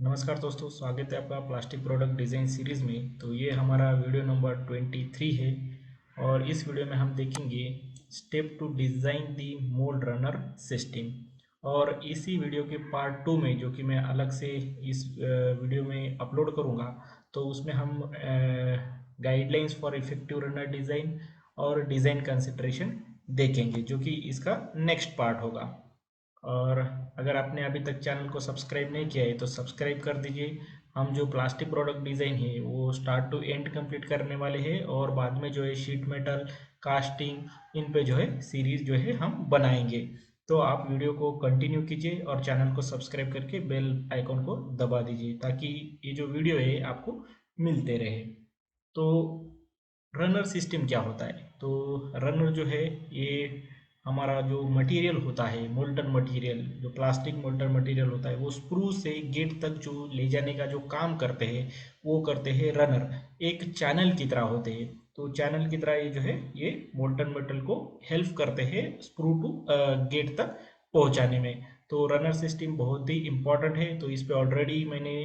नमस्कार दोस्तों, स्वागत है आपका प्लास्टिक प्रोडक्ट डिज़ाइन सीरीज़ में। तो ये हमारा वीडियो नंबर 23 है और इस वीडियो में हम देखेंगे step to design the mould runner system. और इसी वीडियो के पार्ट 2 में, जो कि मैं अलग से इस वीडियो में अपलोड करूँगा, तो उसमें हम guidelines for effective runner design और डिज़ाइन कंसिडरेशन देखेंगे, जो कि इसका नेक्स्ट पार्ट होगा। और अगर आपने अभी तक चैनल को सब्सक्राइब नहीं किया है तो सब्सक्राइब कर दीजिए। हम जो प्लास्टिक प्रोडक्ट डिज़ाइन है वो स्टार्ट टू एंड कंप्लीट करने वाले हैं और बाद में जो है शीट मेटल, कास्टिंग, इन पे जो है सीरीज जो है हम बनाएंगे। तो आप वीडियो को कंटिन्यू कीजिए और चैनल को सब्सक्राइब करके बेल आइकॉन को दबा दीजिए ताकि ये जो वीडियो है आपको मिलते रहे। तो रनर सिस्टम क्या होता है? तो रनर जो है ये हमारा जो मटेरियल होता है, मोल्टन मटेरियल, जो प्लास्टिक मोल्टन मटेरियल होता है, वो स्क्रू से गेट तक जो ले जाने का जो काम करते हैं वो करते हैं रनर। एक चैनल की तरह होते हैं। तो चैनल की तरह ये जो है ये मोल्टन मेटल को हेल्प करते हैं स्क्रू टू गेट तक पहुंचाने में। तो रनर सिस्टम बहुत ही इम्पोर्टेंट है। तो इस पे ऑलरेडी मैंने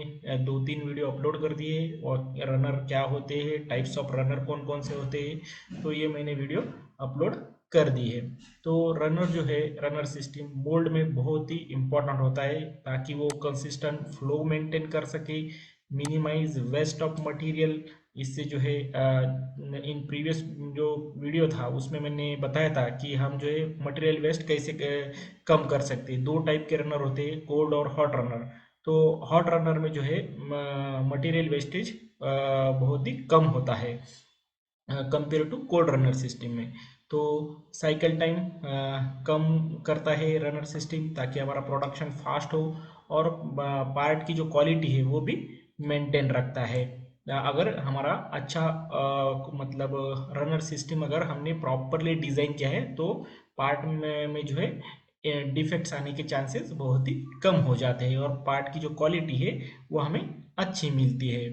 2-3 वीडियो अपलोड कर दिए हैं और रनर क्या होते हैं, टाइप्स ऑफ रनर कौन कौन से होते हैं, तो ये मैंने वीडियो अपलोड कर दी है। तो रनर जो है, रनर सिस्टम मोल्ड में बहुत ही इम्पोर्टेंट होता है ताकि वो कंसिस्टेंट फ्लो मेंटेन कर सके, मिनिमाइज वेस्ट ऑफ मटेरियल। इससे जो है इन प्रीवियस जो वीडियो था उसमें मैंने बताया था कि हम जो है मटेरियल वेस्ट कैसे कम कर सकते हैं। दो टाइप के रनर होते हैं, कोल्ड और हॉट रनर। तो हॉट रनर में जो है मटेरियल वेस्टेज बहुत ही कम होता है compare to cold runner system में। तो साइकिल टाइम कम करता है रनर सिस्टम ताकि हमारा प्रोडक्शन फास्ट हो और पार्ट की जो क्वालिटी है वो भी मेंटेन रखता है। अगर हमारा अच्छा मतलब रनर सिस्टम अगर हमने प्रॉपरली डिज़ाइन किया है तो पार्ट में जो है डिफेक्ट्स आने के चांसेस बहुत ही कम हो जाते हैं और पार्ट की जो क्वालिटी है वो हमें अच्छी मिलती है।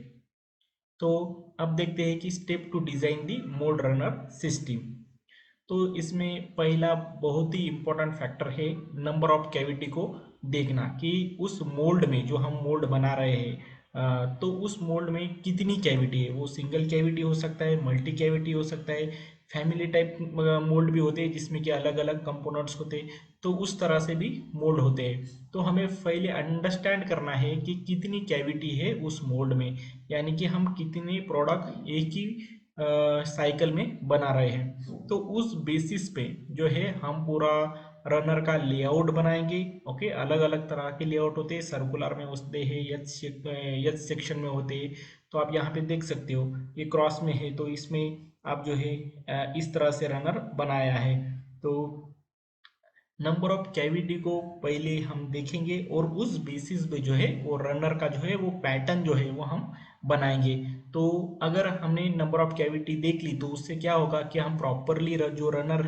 तो अब देखते हैं कि step to design the mould runner system. तो इसमें पहला बहुत ही इम्पोर्टेंट फैक्टर है नंबर ऑफ कैविटी को देखना कि उस मोल्ड में जो हम मोल्ड बना रहे हैं तो उस मोल्ड में कितनी कैविटी है। वो सिंगल कैविटी हो सकता है, मल्टी कैविटी हो सकता है, फैमिली टाइप मोल्ड भी होते हैं जिसमें कि अलग अलग कंपोनेंट्स होते हैं। तो उस तरह से भी मोल्ड होते हैं। तो हमें पहले अंडरस्टैंड करना है कि कितनी कैविटी है उस मोल्ड में, यानी कि हम कितने प्रोडक्ट एक ही साइकिल में बना रहे हैं। तो उस बेसिस पे जो है हम पूरा रनर का लेआउट बनाएंगे। ओके, अलग अलग तरह के लेआउट होते हैं, सर्कुलर में होते हैं, एच सेक्शन में होते हैं। तो आप यहाँ पे देख सकते हो ये क्रॉस में है, तो इसमें आप जो है इस तरह से रनर बनाया है। तो नंबर ऑफ कैविटी को पहले हम देखेंगे और उस बेसिस पे जो है वो रनर का जो है वो पैटर्न जो है वो हम बनाएंगे। तो अगर हमने नंबर ऑफ कैविटी देख ली तो उससे क्या होगा कि हम प्रॉपरली जो रनर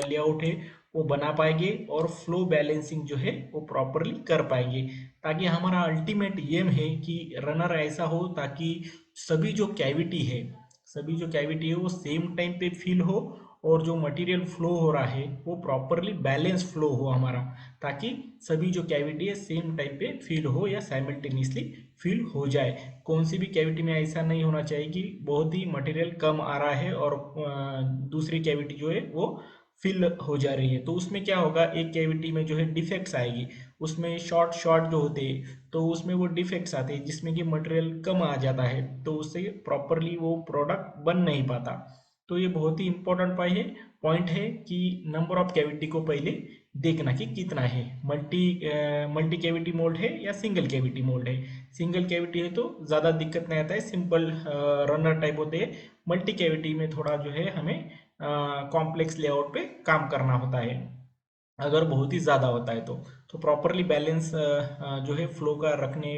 लेआउट है वो बना पाएंगे और फ्लो बैलेंसिंग जो है वो प्रॉपरली कर पाएंगे। ताकि हमारा अल्टीमेट एम है कि रनर ऐसा हो ताकि सभी जो कैविटी है सभी जो कैविटी है वो सेम टाइम पे फिल हो और जो मटेरियल फ्लो हो रहा है वो प्रॉपरली बैलेंस फ्लो हो हमारा, ताकि सभी जो कैविटी है सेम टाइम पे फिल हो या साइमल्टेनियसली फिल हो जाए। कौन सी भी कैविटी में ऐसा नहीं होना चाहिए कि बहुत ही मटेरियल कम आ रहा है और दूसरी कैविटी जो है वो फिल हो जा रही है। तो उसमें क्या होगा, एक कैविटी में जो है डिफेक्ट्स आएगी, उसमें शॉर्ट शॉर्ट जो होते हैं तो उसमें वो डिफेक्ट्स आते हैं जिसमें कि मटेरियल कम आ जाता है, तो उससे प्रॉपरली वो प्रोडक्ट बन नहीं पाता। तो ये बहुत ही इंपॉर्टेंट पॉइंट है कि नंबर ऑफ कैविटी को पहले देखना कि कितना है। मल्टी कैविटी मोल्ड है या सिंगल कैविटी मोल्ड है। सिंगल कैविटी है तो ज़्यादा दिक्कत नहीं आता है, सिंपल रनर टाइप होते हैं। मल्टी कैविटी में थोड़ा जो है हमें कॉम्प्लेक्स लेआउट पे काम करना होता है अगर बहुत ही ज़्यादा होता है तो प्रॉपरली बैलेंस जो है फ्लो का रखने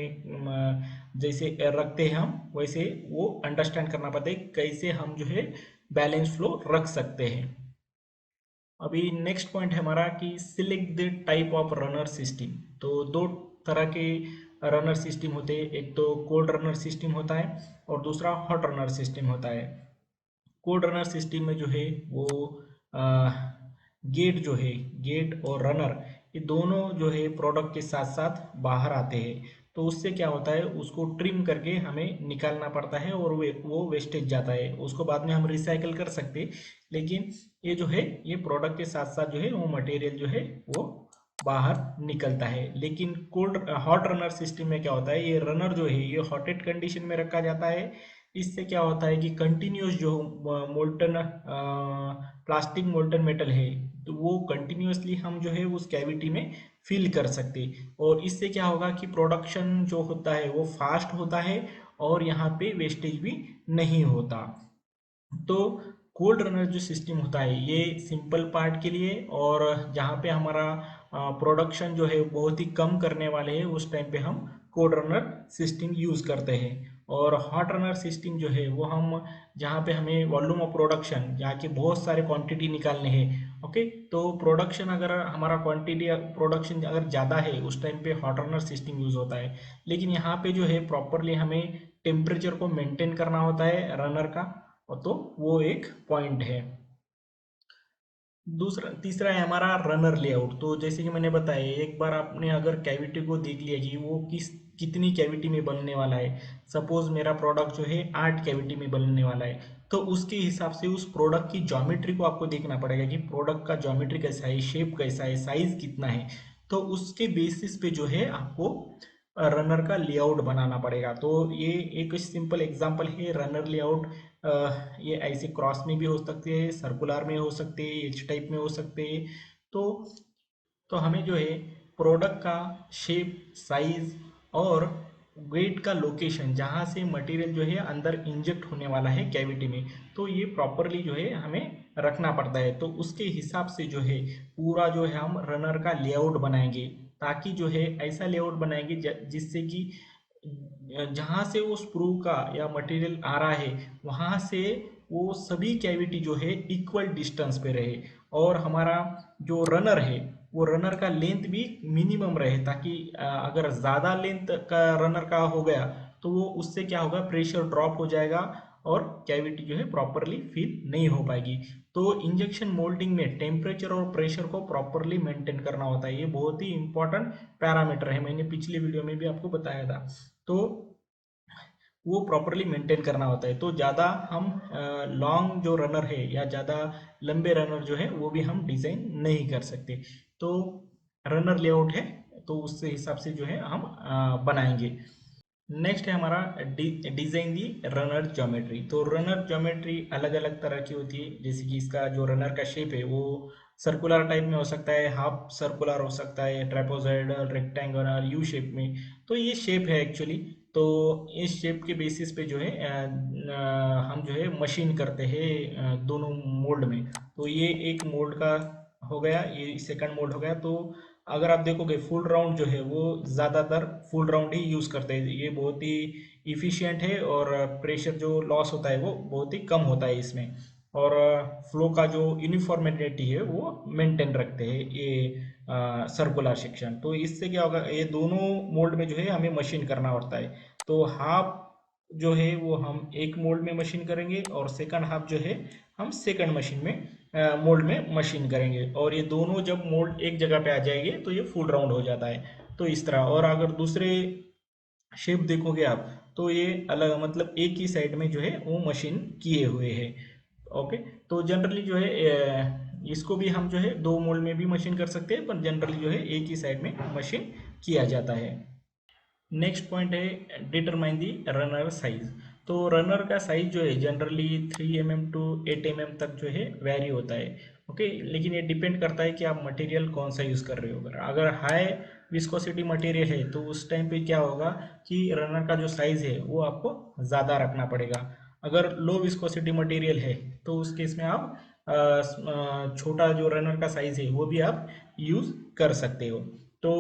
जैसे रखते हैं हम वैसे वो अंडरस्टैंड करना पड़ता है कैसे हम जो है बैलेंस फ्लो रख सकते हैं। अभी नेक्स्ट पॉइंट है हमारा कि select the type of runner system. तो दो तरह के रनर सिस्टम होते हैं, एक तो कोल्ड रनर सिस्टम होता है और दूसरा हॉट रनर सिस्टम होता है। कोड रनर सिस्टम में जो है वो गेट जो है, गेट और रनर ये दोनों जो है प्रोडक्ट के साथ साथ बाहर आते हैं। तो उससे क्या होता है, उसको ट्रिम करके हमें निकालना पड़ता है और वो वेस्टेज जाता है, उसको बाद में हम रिसाइकल कर सकते हैं। लेकिन ये जो है, ये प्रोडक्ट के साथ साथ जो है वो मटेरियल जो है वो बाहर निकलता है। लेकिन कोल्ड हॉट रनर सिस्टम में क्या होता है, ये रनर जो है ये हॉटेड कंडीशन में रखा जाता है। इससे क्या होता है कि कंटिन्यूस जो मोल्टन प्लास्टिक मोल्टन मेटल है, तो वो कंटिन्यूसली हम जो है उस कैविटी में फिल कर सकते। और इससे क्या होगा कि प्रोडक्शन जो होता है वो फास्ट होता है और यहाँ पे वेस्टेज भी नहीं होता। तो कोल्ड रनर जो सिस्टम होता है ये सिंपल पार्ट के लिए, और जहाँ पे हमारा प्रोडक्शन जो है बहुत ही कम करने वाले हैं उस टाइम पे हम कोल्ड रनर सिस्टम यूज़ करते हैं। और हॉट रनर सिस्टम जो है वो हम जहाँ पे हमें वॉल्यूम ऑफ प्रोडक्शन, जहाँ के बहुत सारे क्वांटिटी निकालने हैं, ओके, तो प्रोडक्शन अगर हमारा क्वांटिटी प्रोडक्शन अगर ज़्यादा है उस टाइम पे हॉट रनर सिस्टम यूज़ होता है। लेकिन यहाँ पे जो है प्रॉपरली हमें टेम्परेचर को मेंटेन करना होता है रनर का, और तो वो एक पॉइंट है। दूसरा तीसरा है हमारा रनर लेआउट। तो जैसे कि मैंने बताया, एक बार आपने अगर कैविटी को देख लिया कि वो कितनी कैविटी में बनने वाला है, सपोज मेरा प्रोडक्ट जो है 8 कैविटी में बनने वाला है, तो उसके हिसाब से उस प्रोडक्ट की ज्योमेट्री को आपको देखना पड़ेगा कि प्रोडक्ट का ज्योमेट्री कैसा है, शेप कैसा है, साइज कितना है। तो उसके बेसिस पे जो है आपको रनर का लेआउट बनाना पड़ेगा। तो ये एक सिंपल एग्जांपल है रनर लेआउट। ये ऐसे क्रॉस में भी हो सकते हैं, सर्कुलर में हो सकते हैं, एच टाइप में हो सकते हैं। तो हमें जो है प्रोडक्ट का शेप, साइज और वेट का लोकेशन, जहाँ से मटेरियल जो है अंदर इंजेक्ट होने वाला है कैविटी में, तो ये प्रॉपरली जो है हमें रखना पड़ता है। तो उसके हिसाब से जो है पूरा जो है हम रनर का लेआउट बनाएंगे, ताकि जो है ऐसा लेआउट बनाएंगे जिससे कि जहाँ से वो स्प्रू का या मटेरियल आ रहा है वहाँ से वो सभी कैविटी जो है इक्वल डिस्टेंस पे रहे, और हमारा जो रनर है वो रनर का लेंथ भी मिनिमम रहे, ताकि अगर ज़्यादा लेंथ का रनर का हो गया तो वो उससे क्या होगा, प्रेशर ड्रॉप हो जाएगा और कैविटी जो है प्रॉपरली फिल नहीं हो पाएगी। तो इंजेक्शन मोल्डिंग में टेम्परेचर और प्रेशर को प्रॉपरली मेंटेन करना होता है, ये बहुत ही इंपॉर्टेंट पैरामीटर है, मैंने पिछले वीडियो में भी आपको बताया था। तो वो प्रॉपरली मेंटेन करना होता है। तो ज़्यादा हम लॉन्ग जो रनर है या ज़्यादा लंबे रनर जो है वो भी हम डिज़ाइन नहीं कर सकते। तो रनर लेआउट है, तो उससे हिसाब से जो है हम बनाएंगे। नेक्स्ट है हमारा डिजाइन दी रनर ज्योमेट्री। तो रनर ज्योमेट्री अलग अलग तरह की होती है, जैसे कि इसका जो रनर का शेप है वो सर्कुलर टाइप में हो सकता है, हाफ सर्कुलर हो सकता है, ट्रेपेजॉइडल, रेक्टेंगुलर, यू शेप में। तो ये शेप है एक्चुअली। तो इस शेप के बेसिस पे जो है हम जो है मशीन करते हैं दोनों मोल्ड में। तो ये एक मोल्ड का हो गया, ये सेकंड मोल्ड हो गया। तो अगर आप देखोगे फुल राउंड जो है वो ज़्यादातर फुल राउंड ही यूज़ करते हैं, ये बहुत ही इफ़िशियंट है और प्रेशर जो लॉस होता है वो बहुत ही कम होता है इसमें, और फ्लो का जो यूनिफॉर्मिटी है वो मेंटेन रखते हैं ये सर्कुलर सेक्शन। तो इससे क्या होगा, ये दोनों मोल्ड में जो है हमें मशीन करना पड़ता है। तो हाफ जो है वो हम एक मोल्ड में मशीन करेंगे और सेकंड हाफ जो है हम सेकंड मशीन में मोल्ड में मशीन करेंगे, और ये दोनों जब मोल्ड एक जगह पे आ जाएंगे तो ये फुल राउंड हो जाता है। तो इस तरह, और अगर दूसरे शेप देखोगे आप तो ये अलग, मतलब एक ही साइड में जो है वो मशीन किए हुए हैं। ओके, तो जनरली जो है इसको भी हम जो है दो मोल्ड में भी मशीन कर सकते हैं, पर जनरली जो है एक ही साइड में मशीन किया जाता है। नेक्स्ट पॉइंट है डिटरमाइन दी रनर साइज। तो रनर का साइज जो है जनरली 3 mm टू 8 mm तक जो है वेरी होता है। ओके, लेकिन ये डिपेंड करता है कि आप मटेरियल कौन सा यूज़ कर रहे हो। अगर हाई विस्कोसिटी मटेरियल है तो उस टाइम पे क्या होगा कि रनर का जो साइज़ है वो आपको ज़्यादा रखना पड़ेगा। अगर लो विस्कोसिटी मटेरियल है तो उस केस में आप छोटा जो रनर का साइज़ है वो भी आप यूज़ कर सकते हो। तो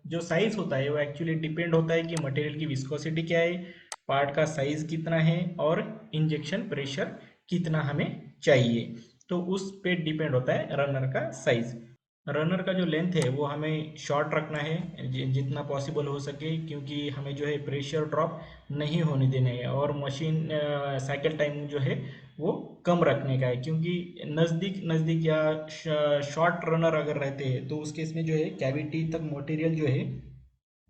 जो साइज होता है वो एक्चुअली डिपेंड होता है कि मटेरियल की विस्कोसिटी क्या है, पार्ट का साइज कितना है, और इंजेक्शन प्रेशर कितना हमें चाहिए। तो उस पे डिपेंड होता है रनर का साइज। रनर का जो लेंथ है वो हमें शॉर्ट रखना है जितना पॉसिबल हो सके, क्योंकि हमें जो है प्रेशर ड्रॉप नहीं होने देना है, और मशीन साइकिल टाइम जो है वो कम रखने का है। क्योंकि नज़दीक नज़दीक या शॉर्ट रनर अगर रहते हैं तो उस केस में जो है कैविटी तक मटेरियल जो है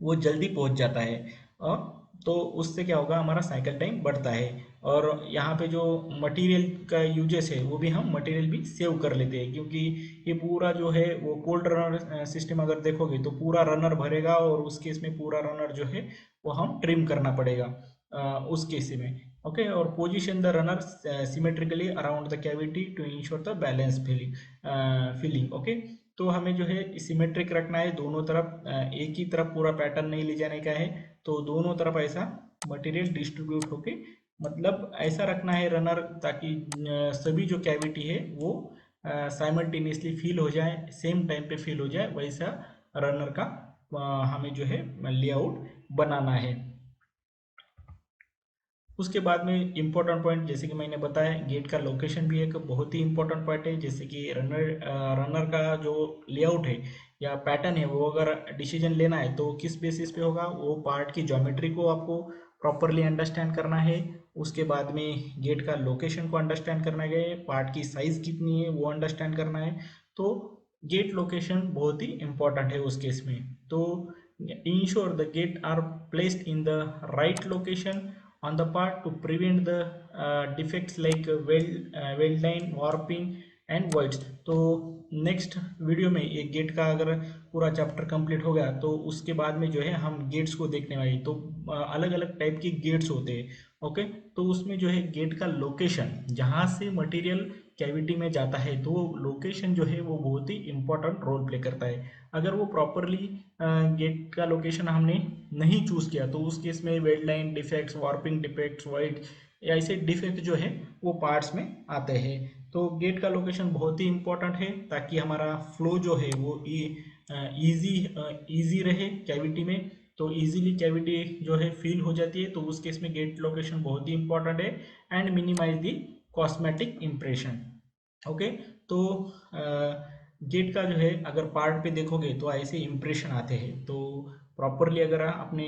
वो जल्दी पहुंच जाता है। और तो उससे क्या होगा, हमारा साइकिल टाइम बढ़ता है। और यहाँ पे जो मटेरियल का यूजेस है वो भी हम मटेरियल भी सेव कर लेते हैं, क्योंकि ये पूरा जो है वो कोल्ड रनर सिस्टम अगर देखोगे तो पूरा रनर भरेगा, और उस केस में पूरा रनर जो है वो हम ट्रिम करना पड़ेगा उस केस में। ओके, और position the runner symmetrically around the cavity to ensure the balance filling. Okay, तो हमें जो है सिमेट्रिक रखना है दोनों तरफ, एक ही तरफ पूरा पैटर्न नहीं ले जाने का है। तो दोनों तरफ ऐसा मटेरियल डिस्ट्रीब्यूट होके, मतलब ऐसा रखना है रनर, ताकि सभी जो कैविटी है वो साइमल्टेनियसली फिल हो जाए, सेम टाइम पे फिल हो जाए, वैसा रनर का हमें जो है लेआउट बनाना है। उसके बाद में इम्पोर्टेंट पॉइंट, जैसे कि मैंने बताया, गेट का लोकेशन भी एक बहुत ही इम्पोर्टेंट पॉइंट है। जैसे कि रनर का जो लेआउट है या पैटर्न है, वो अगर डिसीजन लेना है तो किस बेसिस पे होगा, वो पार्ट की ज्योमेट्री को आपको प्रॉपरली अंडरस्टैंड करना है। उसके बाद में गेट का लोकेशन को अंडरस्टैंड करना है, पार्ट की साइज कितनी है वो अंडरस्टैंड करना है। तो गेट लोकेशन बहुत ही इम्पोर्टेंट है उस केस में। तो ensure the gate are placed in the right location on the part to prevent the defects like weld line, warping and voids। तो नेक्स्ट वीडियो में एक गेट का अगर पूरा चैप्टर कंप्लीट हो गया तो उसके बाद में जो है हम गेट्स को देखने वाले। तो अलग अलग टाइप के गेट्स होते हैं। ओके, तो उसमें जो है गेट का लोकेशन, जहाँ से मटेरियल कैविटी में जाता है, तो लोकेशन जो है वो बहुत ही इंपॉर्टेंट रोल प्ले करता है। अगर वो प्रॉपरली गेट का लोकेशन हमने नहीं चूज किया तो उस केस में weld line defects, warping defects, wide ऐसे डिफेक्ट जो है वो पार्ट्स में आते हैं। तो गेट का लोकेशन बहुत ही इंपॉर्टेंट है, ताकि हमारा फ्लो जो है वो इजी रहे कैविटी में। तो इजीली कैविटी जो है फिल हो जाती है, तो उस केस में गेट लोकेशन बहुत ही इंपॉर्टेंट है। And minimise the cosmetic impression. Okay, तो गेट का जो है अगर पार्ट पे देखोगे तो ऐसे इंप्रेशन आते हैं। तो प्रॉपरली अगर आपने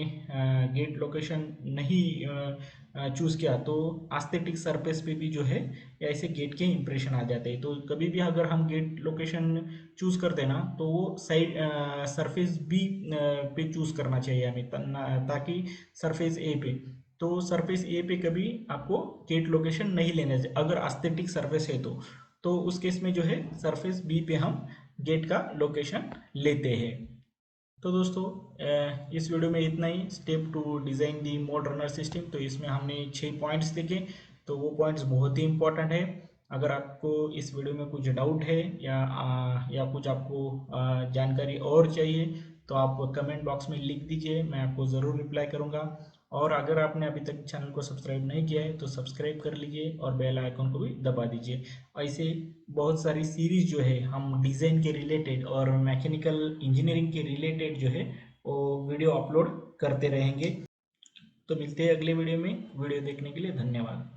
गेट लोकेशन नहीं चूज़ किया तो एस्थेटिक सरफेस पे भी जो है ऐसे गेट के इंप्रेशन आ जाते हैं। तो कभी भी अगर हम गेट लोकेशन चूज़ कर देना तो वो साइड सरफेस बी पे चूज़ करना चाहिए हमें, ताकि सरफेस ए पे, तो सरफेस ए पे कभी आपको गेट लोकेशन नहीं लेना चाहिए अगर एस्थेटिक सरफेस है तो उस केस में जो है सरफेस बी पे हम गेट का लोकेशन लेते हैं। तो दोस्तों इस वीडियो में इतना ही। Step to design the mode runner system, तो इसमें हमने 6 पॉइंट्स देखे। तो वो पॉइंट्स बहुत ही इंपॉर्टेंट है। अगर आपको इस वीडियो में कुछ डाउट है या कुछ आपको जानकारी और चाहिए तो आप कमेंट बॉक्स में लिख दीजिए, मैं आपको ज़रूर रिप्लाई करूँगा। और अगर आपने अभी तक चैनल को सब्सक्राइब नहीं किया है तो सब्सक्राइब कर लीजिए और बेल आइकन को भी दबा दीजिए। ऐसे बहुत सारी सीरीज जो है हम डिज़ाइन के रिलेटेड और मैकेनिकल इंजीनियरिंग के रिलेटेड जो है वो वीडियो अपलोड करते रहेंगे। तो मिलते हैं अगले वीडियो में। वीडियो देखने के लिए धन्यवाद।